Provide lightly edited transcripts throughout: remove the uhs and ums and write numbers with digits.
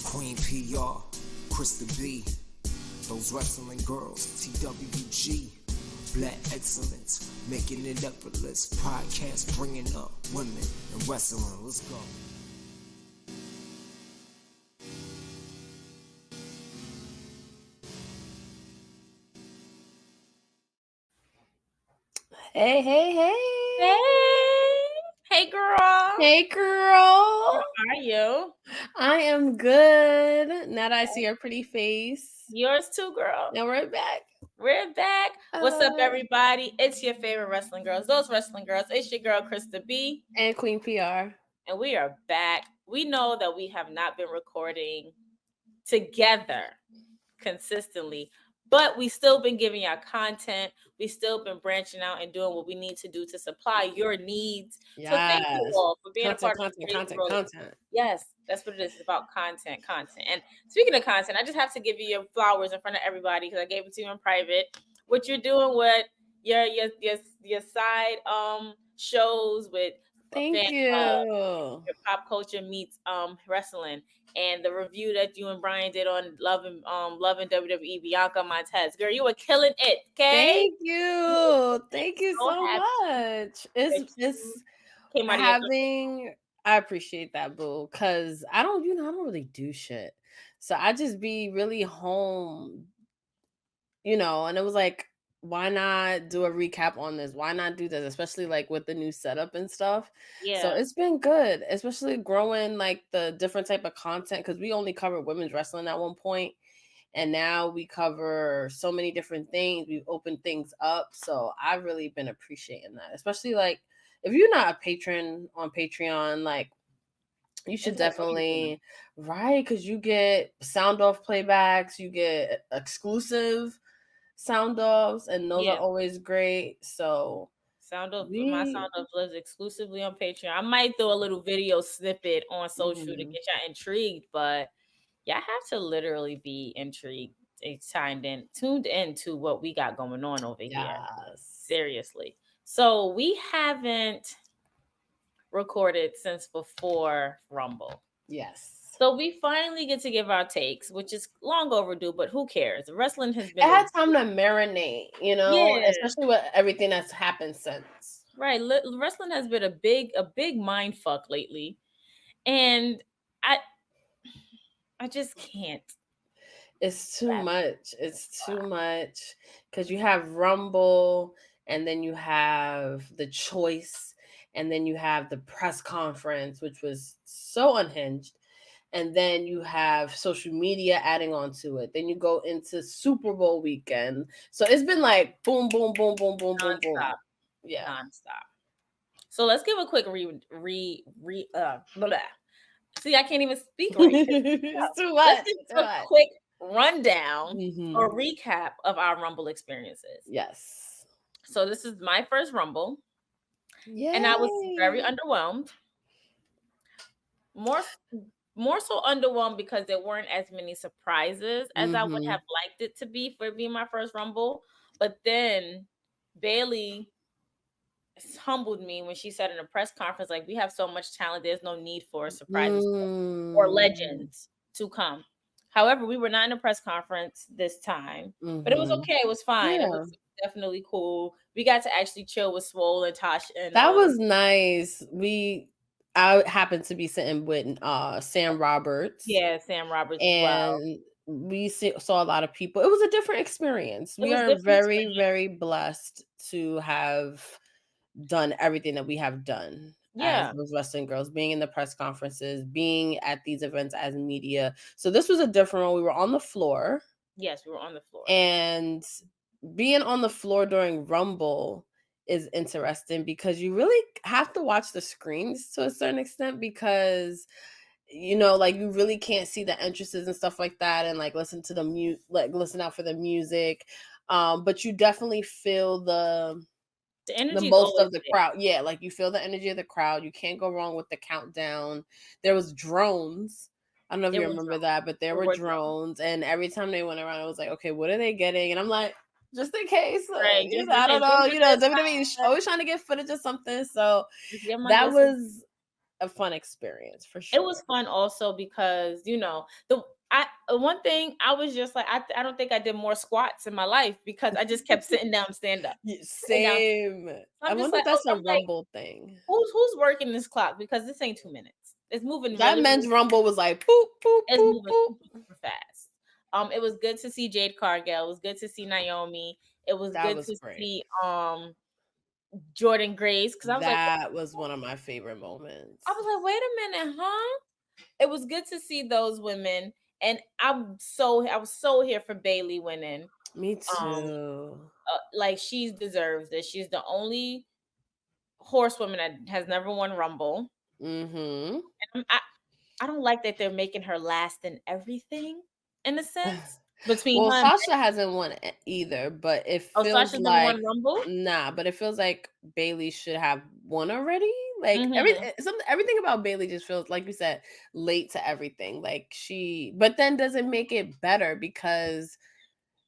Queen P.R, Krista B, those wrestling girls, TWG, Black Excellence, making it effortless. Podcast bringing up women and wrestling. Let's go. Hey, hey, hey. Hey, girl. Hey, girl. How are you? I am good. Now that I see your pretty face. Yours too, girl. Now we're back. We're back. What's up, everybody? It's your favorite wrestling girls. Those wrestling girls. It's your girl, Krista B. And Queen P.R. And we are back. We know that we have not been recording together consistently, but we still been giving y'all content. We still been branching out and doing what we need to do to supply your needs. Yes. So thank you all for being content, a part of content. Yes, that's what it is. It's about content. And speaking of content, I just have to give you your flowers in front of everybody because I gave it to you in private. What you're doing with your side shows with Thank you. Your pop culture meets wrestling. And the review that you and Brian did on Loving WWE, Bianca Montez. Girl, you were killing it, okay? Thank you so much. It's came out having, I appreciate that, boo, because I don't really do shit. So I just be really home, and it was like, why not do a recap on this? Why not do this? Especially like with the new setup and stuff. Yeah. So it's been good, especially growing like the different type of content because we only covered women's wrestling at one point. And now we cover so many different things. We've opened things up. So I've really been appreciating that. Especially like if you're not a patron on Patreon, like you should definitely, right? Because you get sound off playbacks, you get exclusive sound offs, and those are always great. So my sound off lives exclusively on Patreon. I might throw a little video snippet on social to get y'all intrigued, but y'all have to literally be intrigued, tuned in to what we got going on over here. Seriously. So we haven't recorded since before Rumble. Yes. So we finally get to give our takes, which is long overdue, but who cares? Wrestling has been... It had time to marinate, especially with everything that's happened since. Right. Wrestling has been a big mind fuck lately. And I just can't. It's too much. It's too much because you have Rumble and then you have the choice and then you have the press conference, which was so unhinged. And then you have social media adding on to it. Then you go into Super Bowl weekend. So it's been like boom, boom, boom, boom, boom, boom, boom. Yeah. Nonstop. So let's give a quick blah. See, I can't even speak right now. It's too much. Let's give a quick rundown or recap of our Rumble experiences. Yes. So this is my first Rumble. Yay. And I was very underwhelmed. More so underwhelmed because there weren't as many surprises as I would have liked it to be for being my first Rumble. But then Bailey humbled me when she said in a press conference, like, we have so much talent, there's no need for surprises or legends to come. However, we were not in a press conference this time, but it was okay. It was fine. It was definitely cool. We got to actually chill with Swole and Tosh. And that was nice. I happened to be sitting with Sam Roberts. Yeah, Sam Roberts. And we saw a lot of people. It was a different experience. We are very, very blessed to have done everything that we have done as those wrestling girls, being in the press conferences, being at these events as media. So this was a different one. We were on the floor. Yes, we were on the floor. And being on the floor during Rumble is interesting because you really have to watch the screens to a certain extent because like you really can't see the entrances and stuff like that and like listen to the listen out for the music. But you definitely feel the energy most of the crowd. Yeah, like you feel the energy of the crowd. You can't go wrong with the countdown. There was drones. I don't know if you remember that, but there were drones. And every time they went around, I was like, okay, what are they getting? And I'm like, just in case. Right, I don't know. WWE is always trying to get footage of something. So that was a fun experience for It sure. was fun also because, you know, one thing I was just like, I don't think I did more squats in my life because I just kept sitting down, stand up, sitting down. Same. So I I'm just wonder if like, oh, that's a I'm like, Rumble thing. who's working this clock? Because this ain't 2 minutes. It's moving That really, men's really, Rumble was like boop boop it's boop moving boop. super, super fast. It was good to see Jade Cargill. It was good to see Naomi. It was That good was to great. see Jordan Grace, because I was like, That was one of my favorite moments. I was like, wait a minute, huh? It was good to see those women, and I was so here for Bailey winning. Me Um, too. like she deserves this. She's the only horsewoman that has never won Rumble. Mm-hmm. And I don't like that they're making her last in everything, in a sense. Between Well, her and Sasha hasn't won either, but it feels Sasha didn't like won Rumble. but it feels like Bailey should have won already. Like Mm-hmm. everything about Bailey just feels like you said late to everything. Like but then doesn't make it better because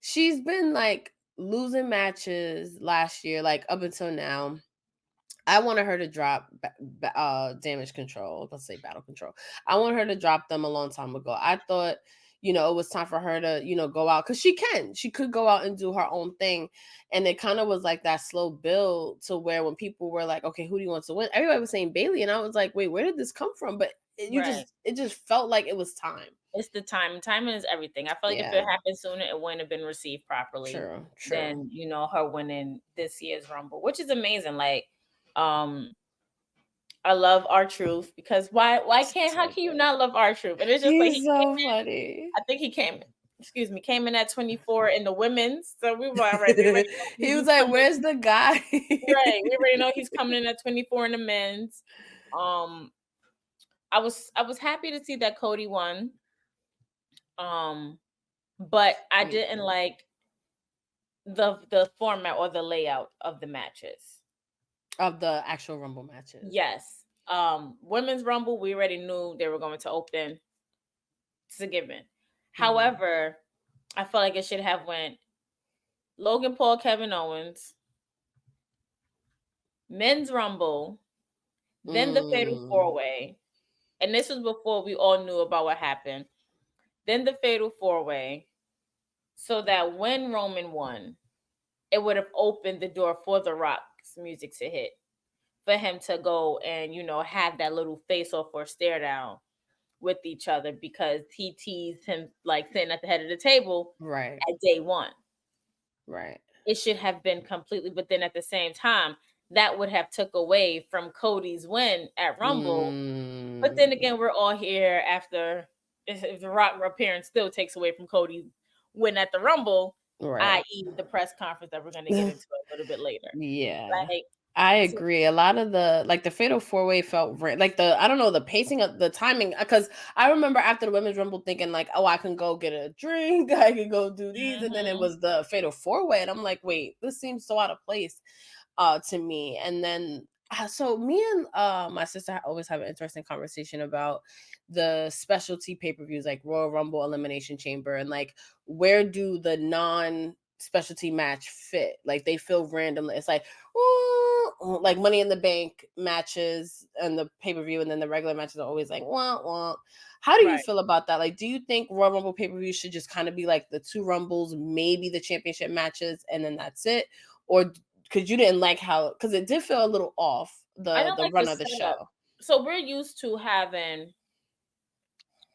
she's been like losing matches last year, like up until now. I wanted her to drop damage control. Let's say battle control. I want her to drop them a long time ago. I thought, it was time for her to, go out because she could go out and do her own thing. And it kind of was like that slow build to where when people were like, okay, who do you want to win? Everybody was saying Bailey. And I was like, wait, where did this come from? But Right. it just felt like it was time. It's the time. Timing is everything. I feel like if it happened sooner, it wouldn't have been received properly. True. Than, her winning this year's Rumble, which is amazing. Like, I love R-Truth because how can you not love R-Truth? And it's just like He's so funny. I think he came in at 24 in the women's. So we were already he was like, where's the guy? Right. We already know he's coming in at 24 in the men's. I was happy to see that Cody won. But I didn't like the format or the layout of the matches. Of the actual Rumble matches. Yes. Women's Rumble, we already knew they were going to open. It's a given. Mm-hmm. However, I felt like it should have went Logan Paul, Kevin Owens, Men's Rumble, then the Fatal 4-Way. And this was before we all knew about what happened. Then the Fatal 4-Way, so that when Roman won, it would have opened the door for The Rock's music to hit. For him to go and, have that little face-off or stare-down with each other because he teased him like sitting at the head of the table at day one. Right. It should have been completely, but then at the same time, that would have took away from Cody's win at Rumble. But then again, we're all here after if the Rock appearance still takes away from Cody's win at the Rumble, i.e. the press conference that we're going to get into a little bit later. Yeah. Like, I agree. A lot of the Fatal 4-Way felt like the pacing of the timing. Because I remember after the Women's Rumble thinking like, oh, I can go get a drink. I can go do these. Mm-hmm. And then it was the Fatal 4-Way. And I'm like, wait, this seems so out of place to me. And then, so me and my sister always have an interesting conversation about the specialty pay-per-views like Royal Rumble, Elimination Chamber. And like, where do the non-specialty match fit? Like they feel random. It's like, like Money in the Bank matches and the pay-per-view, and then the regular matches are always like wah, wah. How do you feel about that? Like, do you think Royal Rumble pay-per-view should just kind of be like the 2 Rumbles, maybe the championship matches, and then that's it? Or because you didn't like how, because it did feel a little off the like run of the show. So we're used to having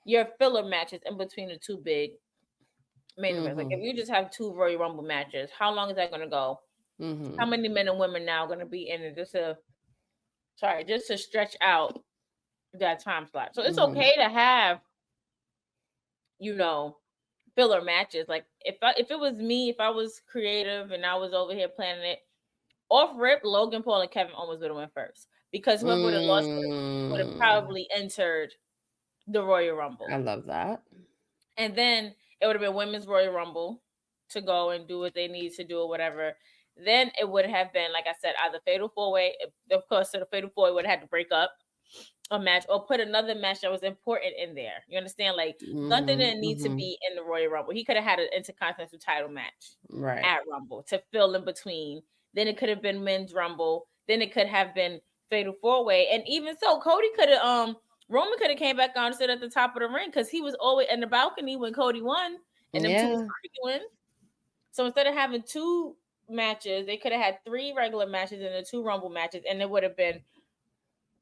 your filler matches in between the 2 big main events. Like if you just have 2 Royal Rumble matches, how long is that going to go? Mm-hmm. How many men and women now are going to be in it just to stretch out that time slot? So it's okay to have, filler matches. Like if it was me, if I was creative and I was over here planning it, off rip, Logan Paul and Kevin Owens would have went first because whoever would have lost would have probably entered the Royal Rumble. I love that. And then it would have been Women's Royal Rumble to go and do what they need to do or whatever. Then it would have been, like I said, either Fatal 4-Way. Of course, so the Fatal 4-Way would have had to break up a match or put another match that was important in there. You understand? Like, Gunther didn't need to be in the Royal Rumble. He could have had an Intercontinental title match at Rumble to fill in between. Then it could have been Men's Rumble. Then it could have been fatal 4-way. And even so, Cody could have Roman could have came back on and stood at the top of the ring because he was always in the balcony when Cody won and them two was arguing. So instead of having 2 matches, they could have had 3 regular matches and the 2 Rumble matches, and it would have been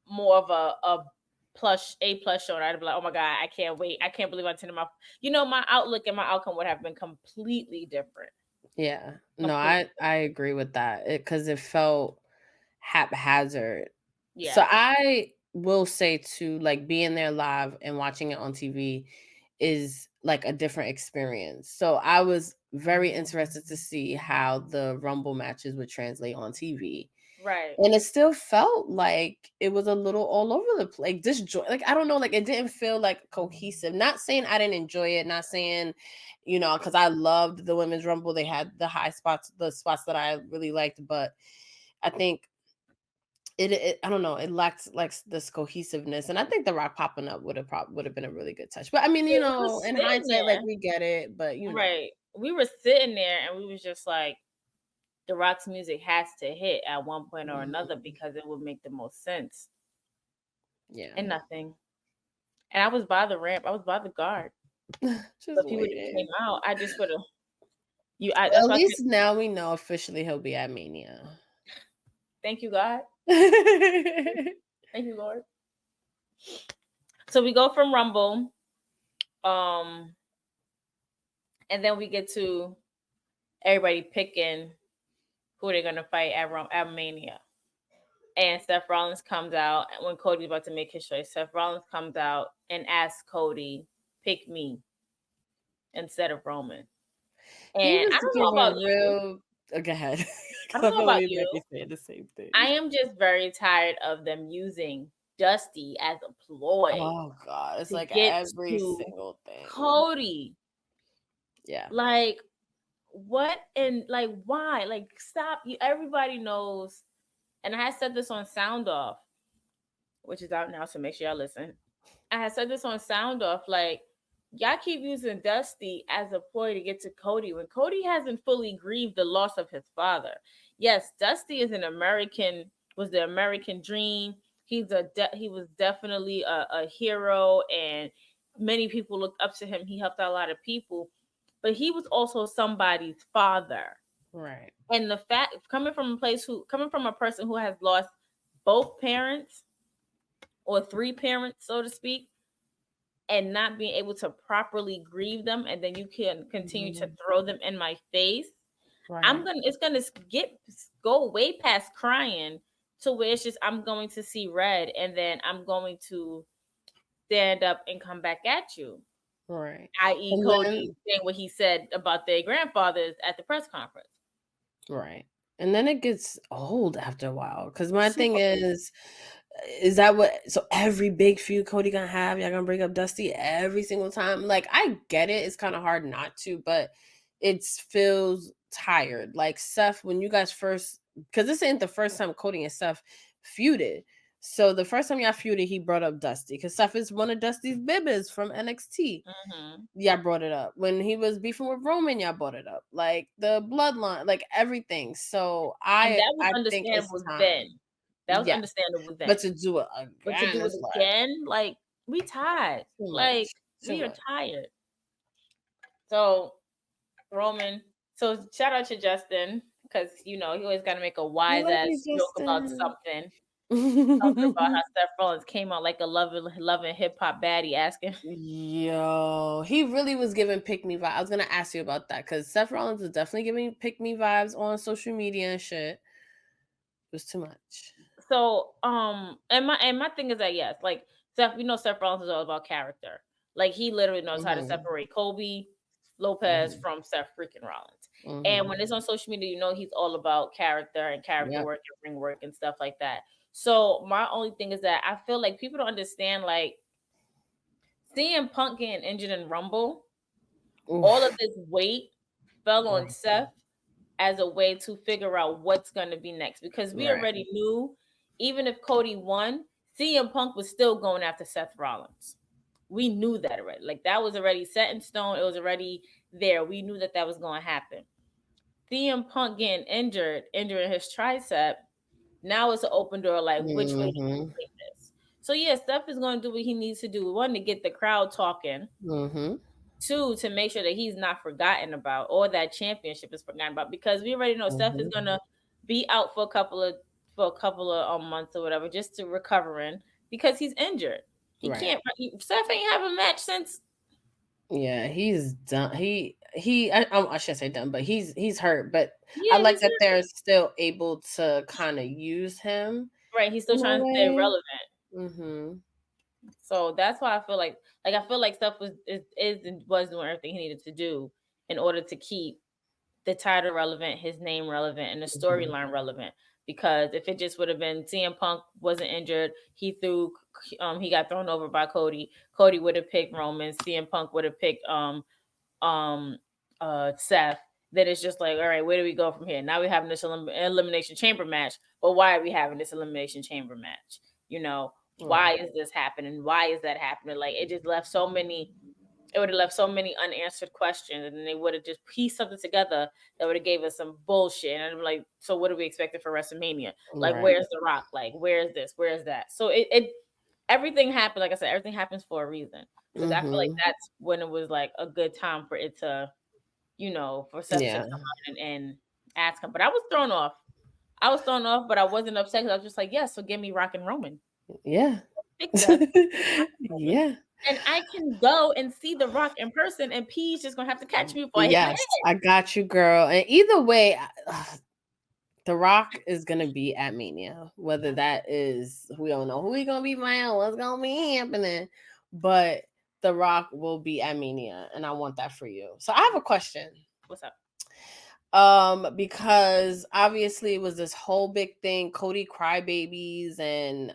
more of a A+ show. And I'd be like, oh my God, I can't wait. I can't believe I'm turning my my outlook and my outcome would have been completely different. Yeah. No, I agree with that. Because it felt haphazard. Yeah. So I will say too, like being there live and watching it on TV is like a different experience. So I was very interested to see how the Rumble matches would translate on TV. Right. And it still felt like it was a little all over the place. Like I don't know, like it didn't feel like cohesive. Not saying I didn't enjoy it, not saying, because I loved the Women's Rumble. They had the high spots, the spots that I really liked, but I think it I don't know, it lacked like this cohesiveness. And I think The Rock popping up would have been a really good touch. But I mean, in hindsight, like we get it, but right. We were sitting there and we was just like, The Rock's music has to hit at one point or another because it would make the most sense. Yeah. And nothing. And I was by the ramp. I was by the guard. So if he would have came out, I just would have. At least now we know officially he'll be at Mania. Thank you, God. Thank you, Lord. So we go from Rumble, and then we get to everybody picking who they're gonna fight at Mania. And Seth Rollins comes out when Cody's about to make his choice. Seth Rollins comes out and asks Cody, "Pick me instead of Roman." And I don't know about you. Go ahead. I don't know about you. Say the same thing. I am just very tired of them using Dusty as a ploy. Oh God, it's like every single thing. Cody. Yeah. Like what and like why? Like stop. Everybody knows. And I had said this on Sound Off, which is out now, so make sure y'all listen. I had said this on Sound Off, like y'all keep using Dusty as a ploy to get to Cody when Cody hasn't fully grieved the loss of his father. Yes, Dusty is was the American dream. He was definitely a hero, and many people looked up to him. He helped out a lot of people, but he was also somebody's father. Right. And the fact coming from a person who has lost both parents or 3 parents, so to speak, and not being able to properly grieve them, and then you can continue to throw them in my face. Right. It's gonna go way past crying to where it's just I'm going to see red, and then I'm going to stand up and come back at you. Right. I.e. Cody saying what he said about their grandfathers at the press conference. Right. And then it gets old after a while. Because my thing is that what? So every big feud Cody gonna have, y'all gonna bring up Dusty every single time? Like, I get it. It's kind of hard not to, but it feels tired. Like Seth, when you guys first, because this ain't the first time Cody and Seth feuded. So the first time y'all feuded, he brought up Dusty because Seth is one of Dusty's bibbers from NXT. Mm-hmm. Y'all brought it up. When he was beefing with Roman, y'all brought it up. Like the bloodline, like everything. So that was understandable then. That was understandable then. But to do it again, like we tired. Like we are tired. So Roman. So shout out to Justin because he always got to make a wise ass joke about something. Something about how Seth Rollins came out like a loving hip hop baddie asking. Yo, he really was giving pick me vibes. I was gonna ask you about that because Seth Rollins was definitely giving pick me vibes on social media and shit. It was too much. So and my thing is that yes, like Seth Rollins is all about character. Like he literally knows how to separate Kobe Lopez from Seth freaking Rollins. And when it's on social media, he's all about character and character work and ring work and stuff like that. So my only thing is that I feel like people don't understand, like CM Punk getting injured in Rumble, all of this weight fell on Seth as a way to figure out what's going to be next. Because we already knew, even if Cody won, CM Punk was still going after Seth Rollins. We knew that already. Like that was already set in stone. It was already there. We knew that was going to happen. CM Punk getting injuring his tricep Now it's an open door, like which way do you take this? So yeah, Steph is going to do what he needs to do. One, to get the crowd talking. Two, to make sure that he's not forgotten about, or that championship is forgotten about, because we already know Steph is gonna be out for a couple of months or whatever, just to recovering, because he's injured. He can't. Steph ain't have a match since. Yeah, he's done. I shouldn't say done, but he's hurt. But Yeah, I like that they're still able to kind of use him. Right, he's still trying to stay relevant. So that's why I feel like Steph was doing everything he needed to do in order to keep the title relevant, his name relevant, and the storyline relevant. Because if it just would have been CM Punk wasn't injured, he got thrown over by Cody. Cody would have picked Roman. CM Punk would have picked Seth. Then it's just like, all right, where do we go from here? Now we're having this elimination chamber match. But why are we having this elimination chamber match? You know, why is this happening? Why is that happening? Like, it just left so many. It would have left so many unanswered questions, and then they would have just pieced something together that would have gave us some bullshit. And I'm like, so what are we expecting for WrestleMania? Like, where's The Rock? Like, where's this? Where's that? So everything happened. Like I said, everything happens for a reason. Because I feel like that's when it was like a good time for it to, for Seth to come out and ask him. But I was thrown off. But I wasn't upset, because I was just like, yes, so give me Rock and Roman. Yeah. Yeah. And I can go and see The Rock in person, and P's just gonna have to catch me before I hit my head. I got you, girl. And either way, The Rock is gonna be at Mania. Whether that is, we don't know who he's gonna be playing, what's gonna be happening, but The Rock will be at Mania, and I want that for you. So I have a question. What's up? Because obviously it was this whole big thing, Cody crybabies, and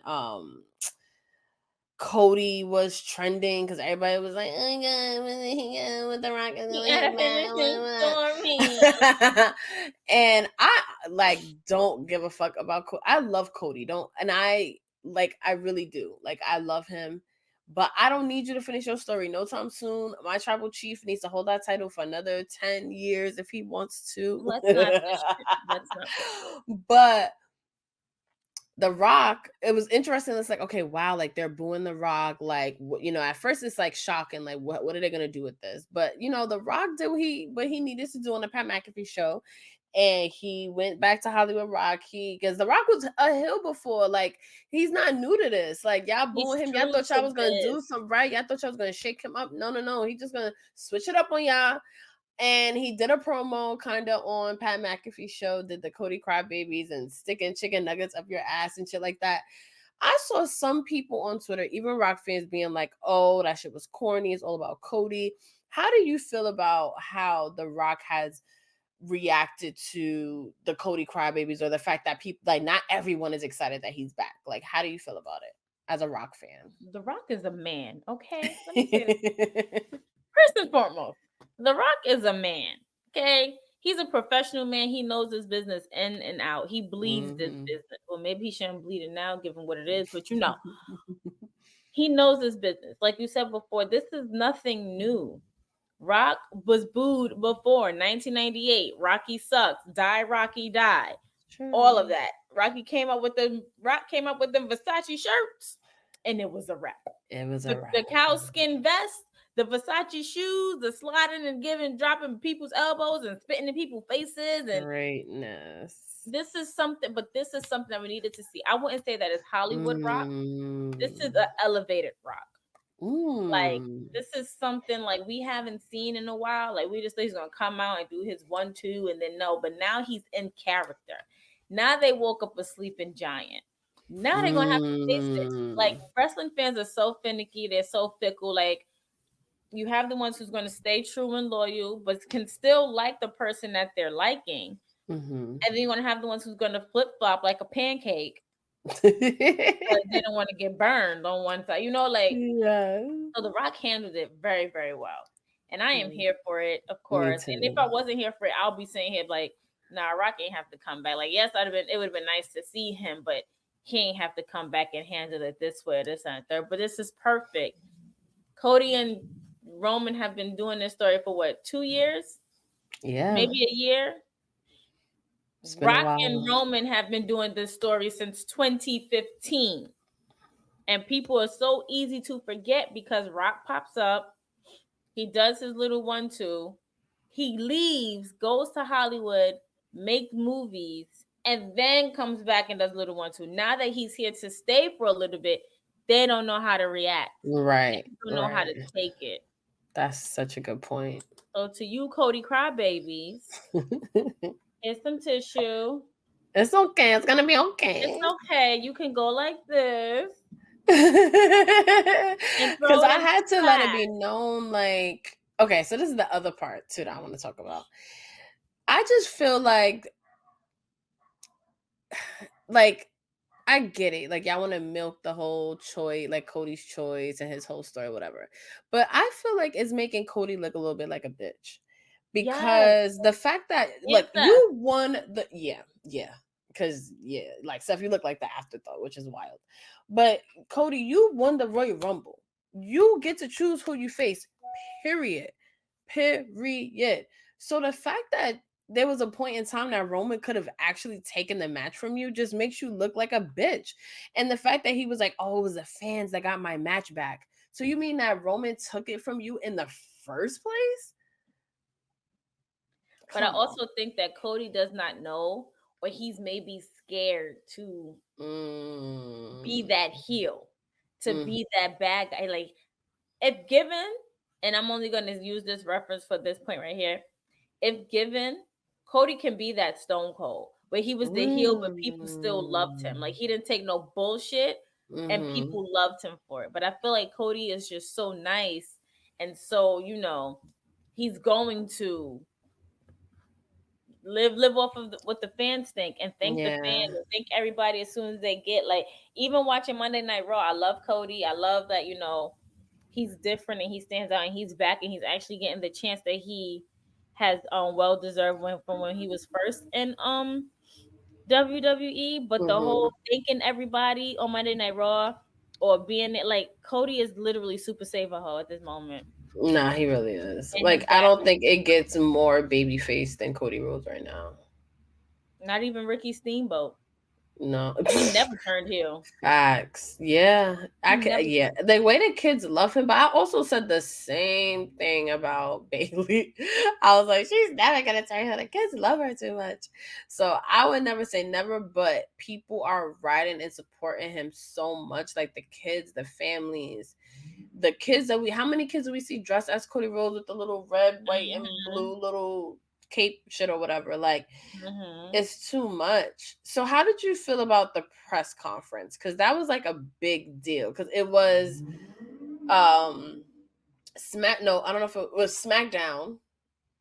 Cody was trending because everybody was like, "Oh my God, with The Rock is and I don't give a fuck about Cody. I love Cody, I really do. Like, I love him, but I don't need you to finish your story no time soon. My tribal chief needs to hold that title for another 10 years if he wants to. Let's not. But The Rock, it was interesting. It's like, okay, wow, like they're booing The Rock. Like, at first it's like shocking. Like, what are they gonna do with this? But The Rock did what he needed to do on the Pat McAfee show, and he went back to Hollywood Rock. Because The Rock was a heel before. Like, he's not new to this. Like, y'all booing him. Y'all thought y'all was gonna do something right. Y'all thought y'all was gonna shake him up. No. He just gonna switch it up on y'all. And he did a promo kind of on Pat McAfee show, did the Cody crybabies and sticking chicken nuggets up your ass and shit like that. I saw some people on Twitter, even Rock fans, being like, oh, that shit was corny. It's all about Cody. How do you feel about how The Rock has reacted to the Cody crybabies, or the fact that people, like, not everyone is excited that he's back? Like, how do you feel about it as a Rock fan? The Rock is a man, okay? Let me say this. First and foremost, The Rock is a man, okay? He's a professional man. He knows his business in and out. He bleeds this business. Well, maybe he shouldn't bleed it now, given what it is, but he knows his business. Like you said before, this is nothing new. Rock was booed before 1998. Rocky sucks. Die, Rocky, die. True. All of that. Rock came up with them Versace shirts, and it was a wrap. The cow skin vest, the Versace shoes, the sliding and dropping people's elbows and spitting in people's faces, and greatness. This is something that we needed to see. I wouldn't say that it's Hollywood Rock. This is an elevated Rock. Like, this is something like we haven't seen in a while. Like, we just think he's gonna come out and do his 1-2 and then no, but now he's in character. Now they woke up a sleeping giant. Now they're gonna have to face it. Like, wrestling fans are so finicky, they're so fickle. Like, you have the ones who's gonna stay true and loyal, but can still like the person that they're liking. And then you're gonna have the ones who's gonna flip-flop like a pancake. But they don't want to get burned on one side, So The Rock handled it very, very well, and I am here for it, of course. And if I wasn't here for it, I'll be saying here like, nah, Rock ain't have to come back. Like, yes, it would have been nice to see him, but he ain't have to come back and handle it this way, this and third. But this is perfect. Cody and Roman have been doing this story for what, 2 years? Yeah, maybe a year. It's been a Rock while. and Roman have been doing this story since 2015. And people are so easy to forget because Rock pops up. He does his little 1-2. He leaves, goes to Hollywood, makes movies, and then comes back and does little 1-2. Now that he's here to stay for a little bit, they don't know how to react. Right. They don't know how to take it. That's such a good point. So to you, Cody crybabies, here's some tissue. It's okay. It's gonna be okay. It's okay. You can go like this. Because I it had to let it be known, like, okay, so this is the other part too that I want to talk about. I just feel like I get it. Like, y'all want to milk the whole choice, like Cody's choice and his whole story, whatever. But I feel like it's making Cody look a little bit like a bitch. Because the fact that, look, you won the, because, like, Seth, you look like the afterthought, which is wild. But, Cody, you won the Royal Rumble. You get to choose who you face, period. So the fact that there was a point in time that Roman could have actually taken the match from you just makes you look like a bitch. And the fact that he was like, oh, it was the fans that got my match back. So you mean that Roman took it from you in the first place? But I also think that Cody does not know, or he's maybe scared to be that heel, to be that bad guy. Like, if given, and I'm only going to use this reference for this point right here, if given, Cody can be that Stone Cold, where he was the heel, but people still loved him. Like, he didn't take no bullshit, and people loved him for it. But I feel like Cody is just so nice, and so, he's going to live off of what the fans think, and thank the fans, and thank everybody as soon as they get, like, even watching Monday Night Raw, I love Cody. I love that, he's different and he stands out and he's back and he's actually getting the chance that he has well deserved from when he was first in WWE. But the whole thanking everybody on Monday Night Raw or being it, like, Cody is literally Super Saver Ho at this moment. Nah, he really is. And like, I don't think it gets more babyface than Cody Rhodes right now. Not even Ricky Steamboat. No, he never turned heel. Facts. Yeah, the way the kids love him. But I also said the same thing about Bailey. I was like, she's never gonna turn heel. The kids love her too much. So I would never say never, but people are riding and supporting him so much. Like the kids, the families, the kids how many kids do we see dressed as Cody Rhodes with the little red, white, and blue little cape shit or whatever? Like, it's too much. So how did you feel about the press conference? Because that was like a big deal. Because it was I don't know if it was SmackDown,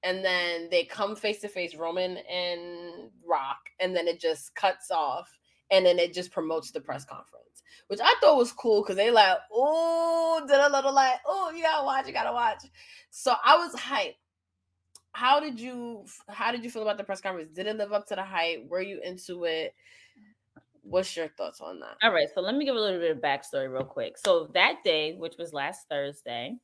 and then they come face to face, Roman and Rock, and then it just cuts off, and then it just promotes the press conference, which I thought was cool because they like, oh, did a little like, oh, you gotta watch. So I was hyped. How did you feel about the press conference? Did it live up to the hype? Were you into it? What's your thoughts on that? All right, so let me give a little bit of backstory real quick. So that day, which was last Thursday,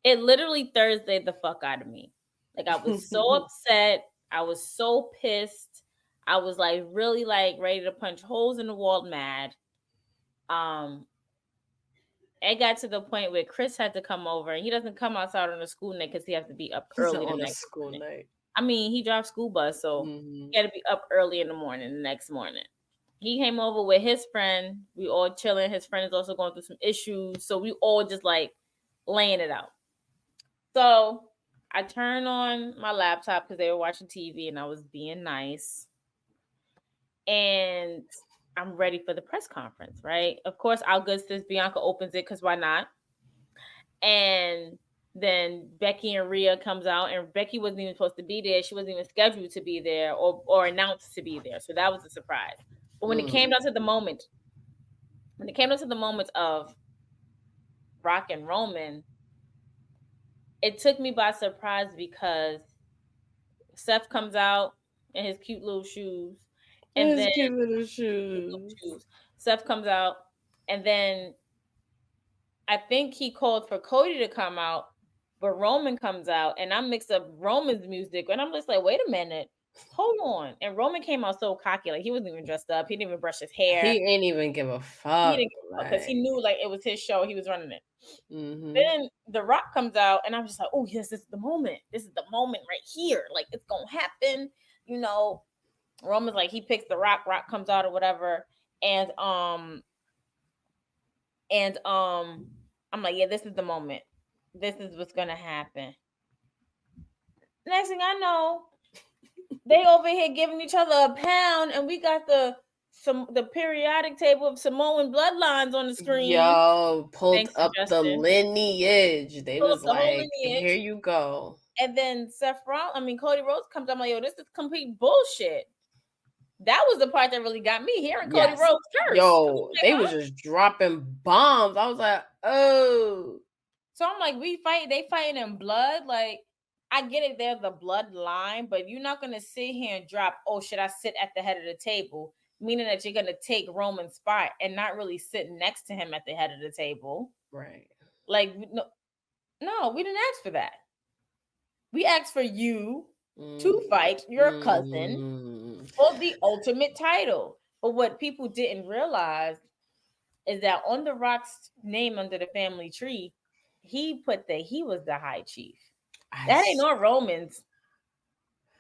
it literally Thursday the fuck out of me. Like, I was so upset. I was so pissed. I was like really like ready to punch holes in the wall mad. It got to the point where Chris had to come over, and he doesn't come outside on a school night because he has to be up early the next school night. I mean, he drives school bus, so he had to be up early in the morning the next morning. He came over with his friend. We all chilling. His friend is also going through some issues, so we all just like laying it out. So I turned on my laptop because they were watching TV, and I was being nice. And I'm ready for the press conference, right? Of course, our good sis Bianca opens it because why not? And then Becky and Rhea comes out, and Becky wasn't even supposed to be there. She wasn't even scheduled to be there or announced to be there. So that was a surprise. But when it came down to the moment, of Rock and Roman, it took me by surprise because Seth comes out in his cute little shoes. And then cute little shoes. Seth comes out, and then I think he called for Cody to come out, but Roman comes out, and I mixed up Roman's music, and I'm just like, wait a minute. hold on. And Roman came out so cocky, like he wasn't even dressed up. He didn't even brush his hair. He ain't even give a fuck. He didn't give a fuck because he knew like it was his show. He was running it. Then The Rock comes out, and I'm just like, oh yes, this is the moment. This is the moment right here. Like it's gonna happen. You know, Roman's like he picks The Rock. Rock comes out or whatever, and I'm like, yeah, this is the moment. This is what's gonna happen. Next thing I know, they over here giving each other a pound, and we got the periodic table of Samoan bloodlines on the screen. Yo, pulled up the lineage. They was like, here you go. And then Cody Rhodes comes up, I'm like, yo, this is complete bullshit. That was the part that really got me hearing Cody Rhodes curse. Yo, they was just dropping bombs. I was like, oh. So I'm like, they fighting in blood. Like, I get it, they're the bloodline, but you're not gonna sit here and drop, oh, should I sit at the head of the table? Meaning that you're gonna take Roman's spot and not really sit next to him at the head of the table. Right. Like, no, we didn't ask for that. We asked for you to fight your cousin for the ultimate title. But what people didn't realize is that on The Rock's name under the family tree, he put that he was the high chief. That ain't no Roman's.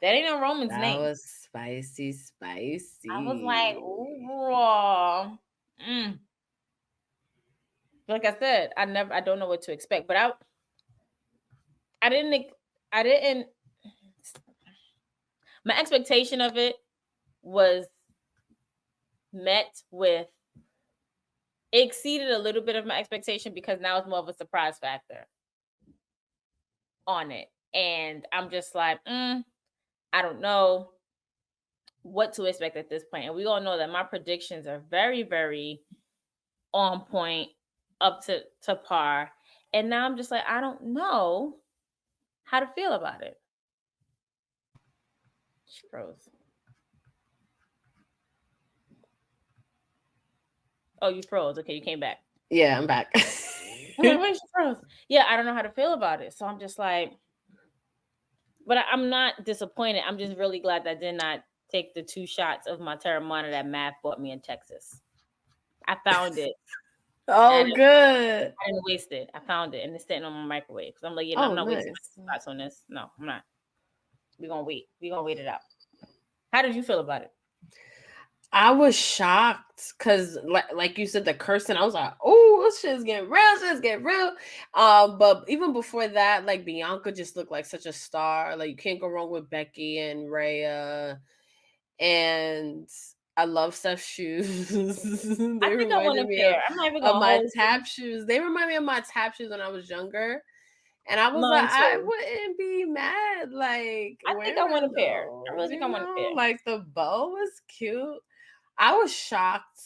That ain't no Roman's name. That was spicy. I was like, ooh, like I said, I don't know what to expect, but I didn't. My expectation of it was met with. It exceeded a little bit of my expectation because now it's more of a surprise factor on it. And I'm just like, I don't know what to expect at this point. And we all know that my predictions are very, very on point, up to par. And now I'm just like, I don't know how to feel about it. She froze. Oh, you froze. Okay, you came back. Yeah, I'm back. Wait, she froze. Yeah, I don't know how to feel about it. So I'm just like, but I'm not disappointed. I'm just really glad that I did not take the 2 shots of my Terramana that Math bought me in Texas. I found it. Oh, good. I didn't waste it. I found it and it's sitting on my microwave. Because I'm like, I'm not wasting my shots on this. No, I'm not. We're going to wait. We're going to wait it out. How did you feel about it? I was shocked because, like you said, the cursing. I was like, "Oh, this shit's getting real. Shit's getting real." But even before that, like Bianca just looked like such a star. Like you can't go wrong with Becky and Rhea. And I love Steph's shoes. I think I want a pair. I'm not even gonna my tap shoes. They remind me of my tap shoes when I was younger. And I was like, I wouldn't be mad. Like, I think I want a pair. I really think I want a pair. Like the bow was cute. I was shocked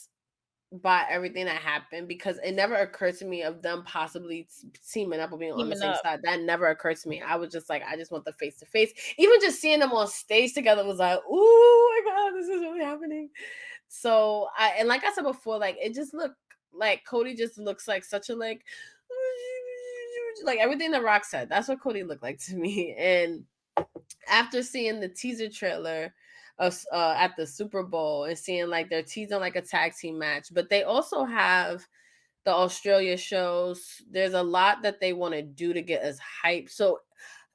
by everything that happened because it never occurred to me of them possibly teaming up or being on the same side. That never occurred to me. I was just like, I just want the face to face. Even just seeing them on stage together was like, oh my God, this is really happening. So and like I said before, like it just looked like Cody just looks like such a like everything The Rock said. That's what Cody looked like to me. And after seeing the teaser trailer of at the Super Bowl and seeing like they're teasing like a tag team match, but they also have the Australia shows. There's a lot that they want to do to get us hyped. So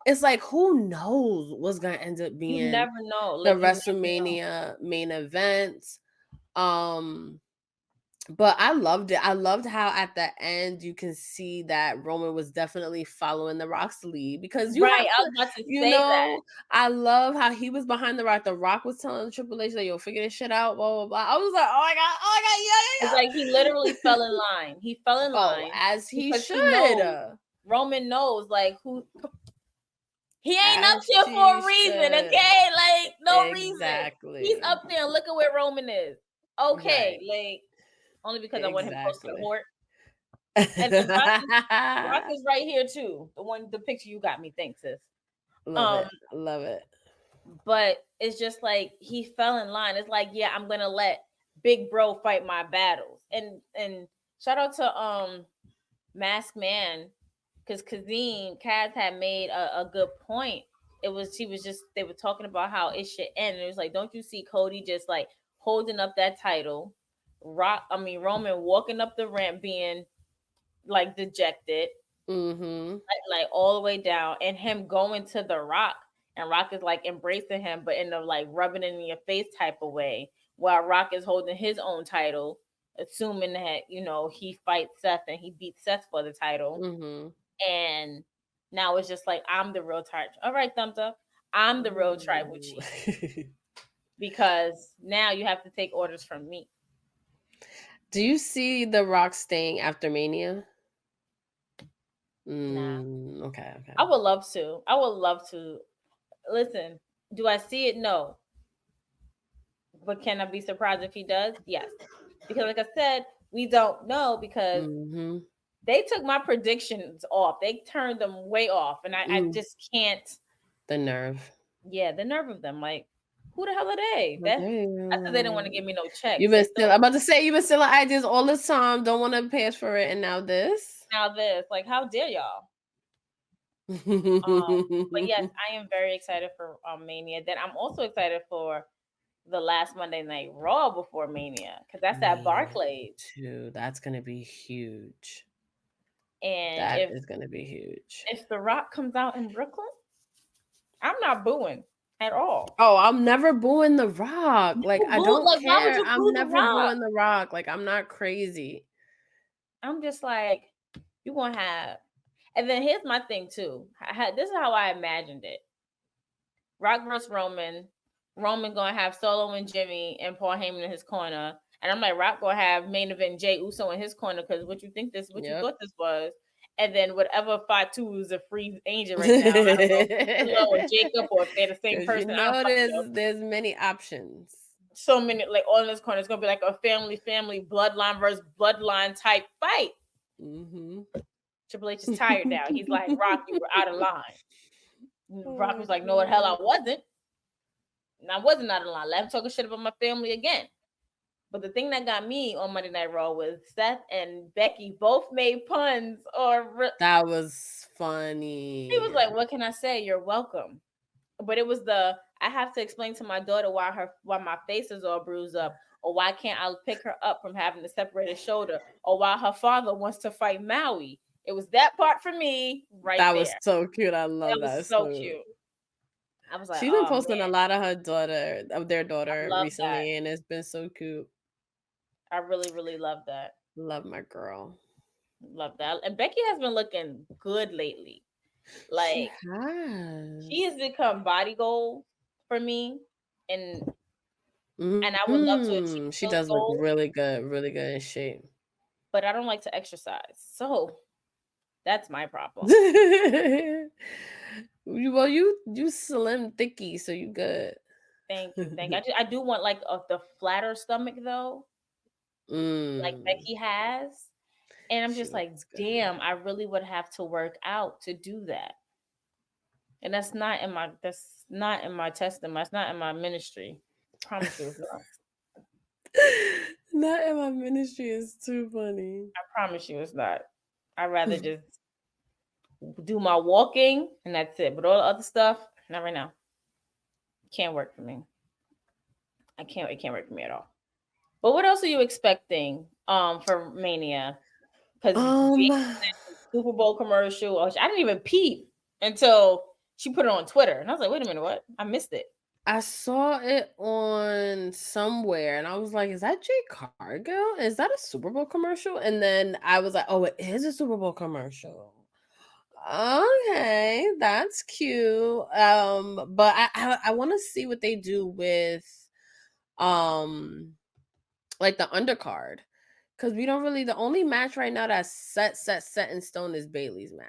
it's like, who knows what's gonna end up being you never know. Like, the WrestleMania main event. But I loved it. I loved how at the end you can see that Roman was definitely following The Rock's lead because I was about to say that. I love how he was behind The Rock. The Rock was telling Triple H that you'll figure this shit out, blah blah blah. I was like, oh my god, yeah. It's like he literally fell in line. He fell in line as he should. Roman knows like who. He ain't up there for a reason, okay? Like no reason. He's up there. Look at where Roman is. Okay, like. Only because I want him close to the court. And the Rock is right here too. The picture you got me, thanks, sis. Love it. But it's just like he fell in line. It's like, yeah, I'm gonna let Big Bro fight my battles. And shout out to Masked Man, because Kaz had made a good point they were talking about how it should end. And it was like, don't you see Cody just like holding up that title, Roman walking up the ramp being like dejected, like all the way down, and him going to the Rock, and Rock is like embracing him, but in the like rubbing it in your face type of way, while Rock is holding his own title, assuming that he fights Seth and he beats Seth for the title. And now it's just like, I'm the real tribe. All right, thumbs up. I'm the real tribal chief. Because now you have to take orders from me. Do you see The Rock staying after Mania? Nah. Okay. I would love to. Listen, do I see it? No. But can I be surprised if he does? Yes. Because like I said, we don't know, because they took my predictions off. They turned them way off. And I just can't. The nerve. Yeah, the nerve of them. Like, who the hell are they? That's because they didn't want to give me no checks. I'm about to say, you've been stealing ideas all the time. Don't want to pay us for it. And now this. Like, how dare y'all? But yes, I am very excited for Mania. Then I'm also excited for the last Monday Night Raw before Mania, because that's at Barclays too. That's gonna be huge. And that is gonna be huge. If The Rock comes out in Brooklyn, I'm not booing at all. Oh, I'm never booing The Rock. Like, I don't care. I'm never booing The Rock. Like, I'm not crazy. I'm just like, you gonna have. And then here's my thing too. This is how I imagined it. Rock versus Roman. Roman gonna have Solo and Jimmy and Paul Heyman in his corner. And I'm like, Rock gonna have main event Jey Uso in his corner, because what you thought this was. And then whatever Fatu is a free agent right now. I don't know, or Jacob, or if they're the same person. There's many options. So many, like, all in this corner. It's gonna be like a family bloodline versus bloodline type fight. Triple H is tired now. He's like, Rock, you were out of line. Rock was like, no, what hell, I wasn't. And I wasn't out of line. Let him talk shit about my family again. But the thing that got me on Monday Night Raw was Seth and Becky both made puns. That was funny. He was like, what can I say? You're welcome. But it was I have to explain to my daughter why my face is all bruised up, or why can't I pick her up from having a separated shoulder, or why her father wants to fight Maui. It was that part for me right there. That was so cute. I love that. That was so cute. I was like, she's been posting a lot of their daughter recently, and it's been so cute. I really, really love that. Love my girl. Love that. And Becky has been looking good lately. Like, she has become body gold for me, and I would love to achieve. She does look really good in shape. But I don't like to exercise, so that's my problem. Well, you slim thicky, so you good. Thank you. I do want like the flatter stomach though, like Becky has, and I'm just like, damn, I really would have to work out to do that, and that's not in my testimony. That's not in my ministry. I promise you, it's not. Not in my ministry is too funny. I promise you, it's not. I'd rather just do my walking and that's it. But all the other stuff, not right now. Can't work for me. It can't work for me at all. But what else are you expecting for Mania? Because Super Bowl commercial, I didn't even peep until she put it on Twitter, and I was like, wait a minute, what? I missed it. I saw it on somewhere, and I was like, is that Jay Cargill? Is that a Super Bowl commercial? And then I was like, oh, it is a Super Bowl commercial. Okay, that's cute. But I want to see what they do with like the undercard, because we don't really, the only match right now that's set in stone is Bailey's match.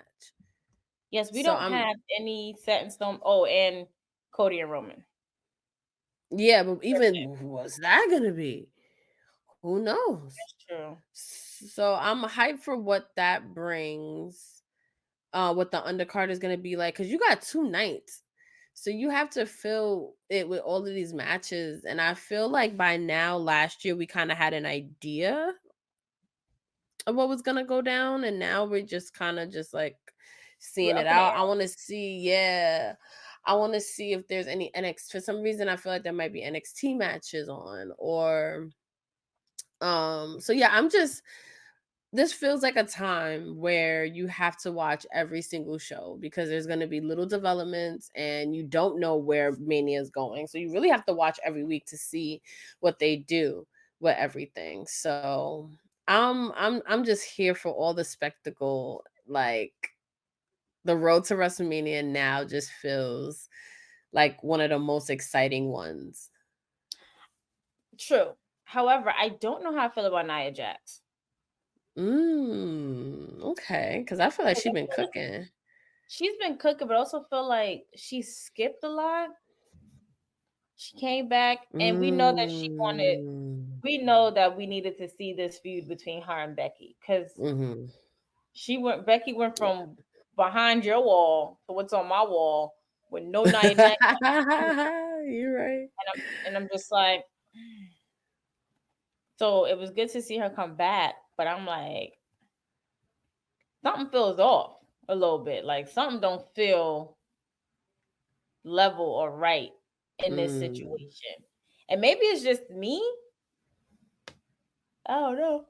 Yes, we don't have any set in stone. Oh, and Cody and Roman. Yeah, but even what's that gonna be? Who knows? That's true. So I'm hyped for what that brings. What the undercard is gonna be like, because you got 2 nights, so you have to fill it with all of these matches. And I feel like by now, last year we kind of had an idea of what was gonna go down, and now we're just kind of just like seeing it out. I want to see, I want to see if there's any NXT. For some reason, I feel like there might be NXT matches on, or so yeah, this feels like a time where you have to watch every single show because there's going to be little developments and you don't know where Mania is going. So you really have to watch every week to see what they do with everything. So I'm just here for all the spectacle. Like, the road to WrestleMania now just feels like one of the most exciting ones. True. However, I don't know how I feel about Nia Jax. Okay, because I feel like she's been cooking. She's been cooking, but I also feel like she skipped a lot. She came back, and we know that she wanted. We know that we needed to see this feud between her and Becky because Becky went from behind your wall to what's on my wall with no Nia Jax. You're right. And I'm just like, so it was good to see her come back, but I'm like, something feels off a little bit. Like something don't feel level or right in this situation. And maybe it's just me. I don't know.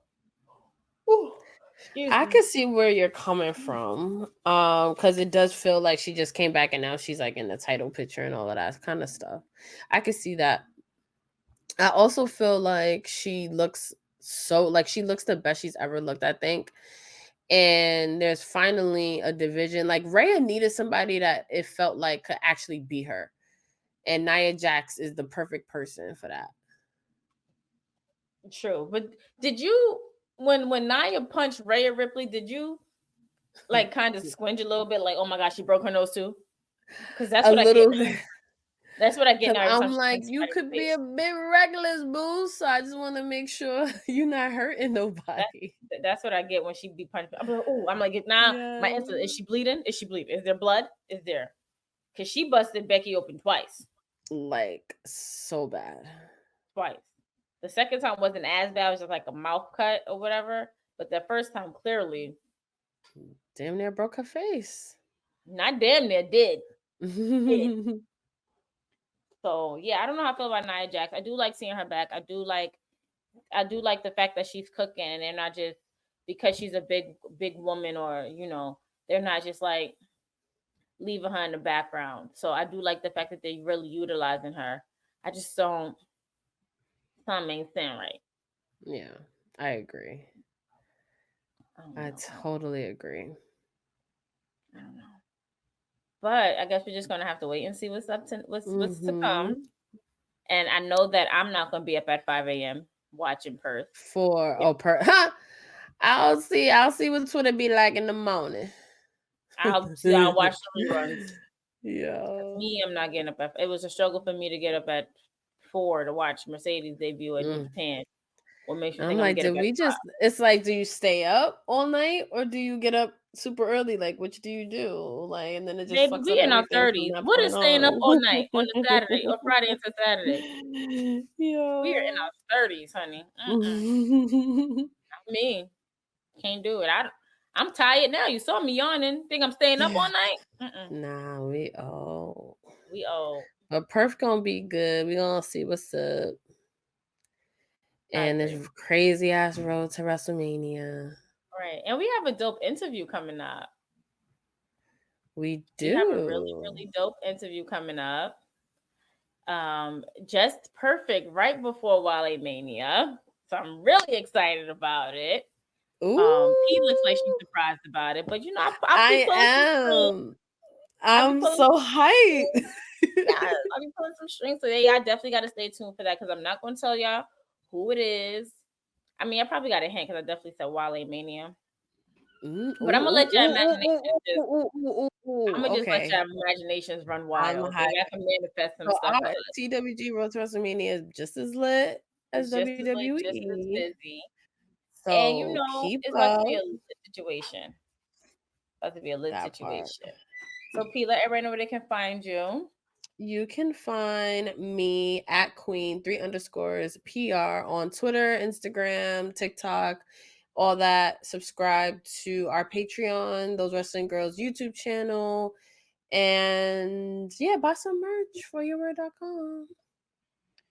I can see where you're coming from. Because it does feel like she just came back and now she's like in the title picture and all of that kind of stuff. I can see that. I also feel like she looks the best she's ever looked, I think. And there's finally a division. Like, Rhea needed somebody that it felt like could actually be her. And Nia Jax is the perfect person for that. True. But did you, when Nia punched Rhea Ripley, did you like kind of squinch a little bit, like, oh my gosh, she broke her nose too? Because that's what I get. That's what I get now. I'm like, you could be a bit reckless, boo. So I just want to make sure you're not hurting nobody. That's what I get when she be punched. I'm like, oh, I'm like, now my answer, is she bleeding? Is she bleeding? Is there blood? Is there? Because she busted Becky open twice. Like, so bad. Twice. The second time wasn't as bad. It was just like a mouth cut or whatever. But the first time, clearly, damn near broke her face. Not damn near, did. So yeah, I don't know how I feel about Nia Jax. I do like seeing her back. I do like the fact that she's cooking, and they're not just because she's a big woman, or they're not just like leaving her in the background. So I do like the fact that they're really utilizing her. I just don't. Something ain't saying right. Yeah, I agree. I totally agree. I don't know. But I guess we're just gonna have to wait and see what's to come. And I know that I'm not gonna be up at 5 a.m. watching Perth. I'll see what Twitter be like in the morning. I'll watch the reruns. Yeah. Me, I'm not getting up it was a struggle for me to get up at 4 to watch Mercedes debut at New Japan. What makes you think I'm like, do we just 5? It's like, do you stay up all night or do you get up super early? Like, which do you do? Like, and then it just fucks we up in our 30s. What is staying up all night on a Saturday or Friday into Saturday? Yeah, we are in our 30s, honey. Me, can't do it. I'm tired now. You saw me yawning. Think I'm staying up all night? Nah, we old. We old. But Perf gonna be good. We gonna see what's up. And this crazy ass road to WrestleMania. Right. And we have a dope interview coming up. We do. We have a really, really dope interview coming up. Just perfect right before Wrestlemania. So I'm really excited about it. He looks like she's surprised about it, but I am. I'm so hyped. Yeah, I'll be pulling some strings. So yeah, I definitely got to stay tuned for that because I'm not going to tell y'all who it is. I mean, I probably got a hint because I definitely said Wrestlemania. But I'm gonna let your imaginations run wild. And y'all can manifest some stuff. TWG Road to WrestleMania is just as lit as WWE. Just as busy. So and it's about to be a lit situation. About to be a lit situation. So P, let everybody know where they can find you. You can find me at Queen 3_ PR on Twitter, Instagram, TikTok, all that. Subscribe to our Patreon, Those Wrestling Girls YouTube channel, And yeah, buy some merch for yourword.com.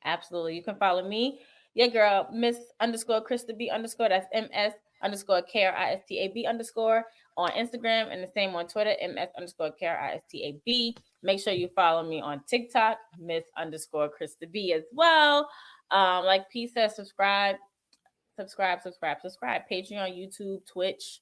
Absolutely. You can follow me, your girl, Miss _ Krista B _ that's MS _ KRISTAB _ on Instagram, and the same on Twitter, MS _ KRISTAB. Make sure you follow me on TikTok, Miss _ Krista B as well. Like P says, subscribe. Patreon, YouTube, Twitch,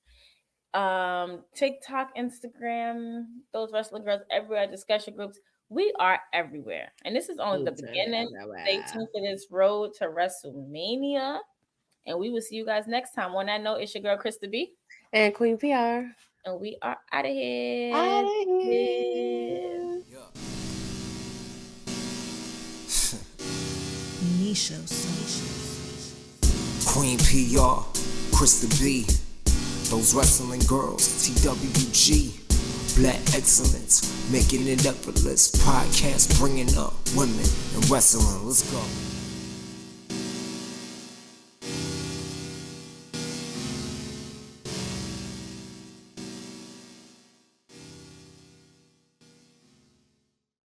TikTok, Instagram, those wrestling girls everywhere, discussion groups. We are everywhere. And this is only the beginning. Stay tuned for this road to WrestleMania. And we will see you guys next time. On that note, it's your girl Krista B. And Queen P.R. And we are out of here. Queen P.R, Krista B, those wrestling girls, TWG, Black Excellence, making it effortless, podcast bringing up women and wrestling, let's go.